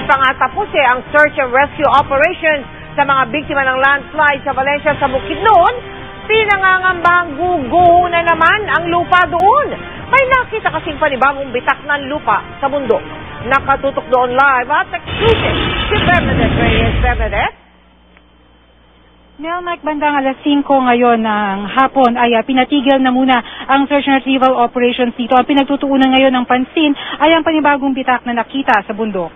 pa nga tapos ang search and rescue operation sa mga biktima ng landslide sa Valencia sa Bukidnon, pinangangambahang guguho na naman ang lupa doon. May nakita kasing panibagong bitak ng lupa sa bundok. Nakatutok doon live at exclusive si Bernadette Reyes. Bernadette? Mel, Mike, bandang alas 5 ngayon ng hapon ay pinatigil na muna ang search and retrieval operations dito. Ang pinagtutuunan ngayon ng pansin ay ang panibagong bitak na nakita sa bundok.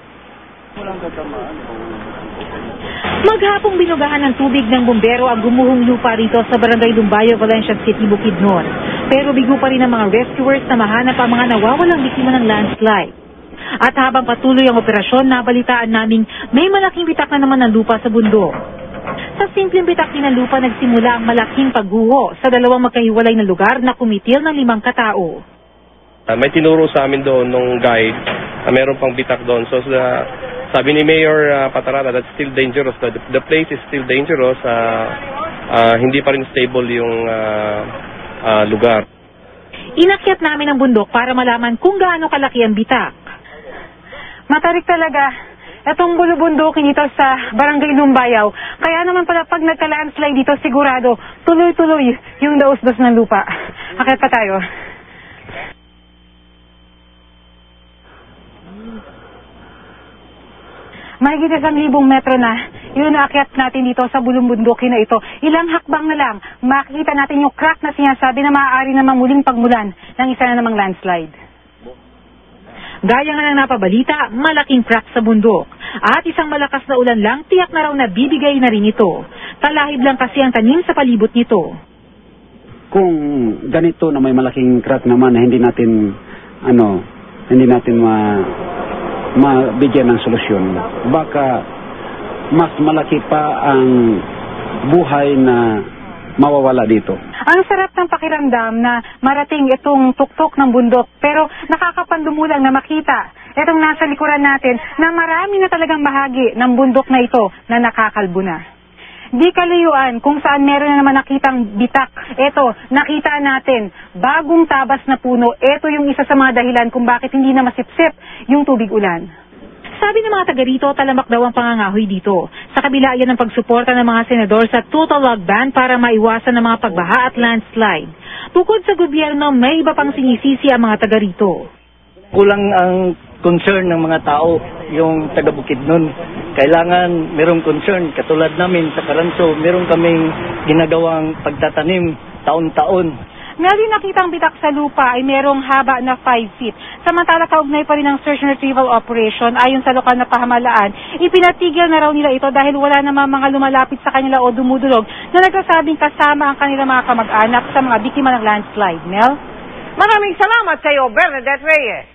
Maghapong binugahan ng tubig ng bumbero ang gumuhong lupa rito sa Barangay Lumbayo, Valencia City, Bukidnon. Pero bigo pa rin ang mga rescuers na mahanap ang mga nawawalang biktima ng landslide. At habang patuloy ang operasyon, nabalitaan naming may malaking bitak na naman ng lupa sa bundok. Sa simpleng bitak din ng lupa nagsimula ang malaking pagguho sa dalawang magkahiwalay na lugar na kumitil ng 5 katao. May tinuro sa amin doon nung guide na meron pang bitak doon. So sabi ni Mayor Patarata, that's still dangerous. The place is still dangerous. Hindi pa rin stable yung lugar. Inakyat namin ang bundok para malaman kung gaano kalaki ang bitak. Matarik talaga itong bulubundukin ito sa Barangay Lumbayaw. Kaya naman pala pag nagka-landslide dito, sigurado tuloy-tuloy yung daos-dos ng lupa. Akyat pa tayo. Mahigit 1,000 metro na yung naakyat natin dito sa bulubundukin na ito. Ilang hakbang na lang, makikita natin yung crack na sinasabi na maaari namang muling pagmulan ng isa na namang landslide. Gaya nga ng napabalita, malaking crack sa bundok. At isang malakas na ulan lang, tiyak na raw na bibigay na rin ito. Talahib lang kasi ang tanim sa palibot nito. Kung ganito na may malaking crack naman na hindi natin mabigyan ng solusyon, baka mas malaki pa ang buhay na mawawala dito. Ang sarap ng pakiramdam na marating itong tuktok ng bundok, pero nakakapandumulang na makita itong nasa likuran natin na marami na talagang bahagi ng bundok na ito na nakakalbo na. Di kalayuan kung saan meron na naman nakitang bitak. Ito, nakita natin, bagong tabas na puno. Ito yung isa sa mga dahilan kung bakit hindi na masipsip yung tubig ulan. Sabi ng mga taga rito, talamak daw ang pangangahoy dito. Sa kabila yan ng pagsuporta ng mga senador sa total log ban para maiwasan ng mga pagbaha at landslide. Bukod sa gobyerno, may iba pang sinisisi ang mga taga rito. Kulang ang concern ng mga tao, yung taga Bukidnon. Kailangan merong concern. Katulad namin sa Karanso, meron kaming ginagawang pagtatanim taon-taon. Meron nakitang bitak sa lupa ay merong haba na 5 feet. Samantala kaugnay pa rin ang search and retrieval operation ayon sa lokal na pamahalaan. Ipinatigil na raw nila ito dahil wala namang mga lumalapit sa kanila o dumudulog na nagsasabing kasama ang kanilang mga kamag-anak sa mga biktima ng landslide. Mel? Maraming salamat sa iyo, Bernadette Reyes.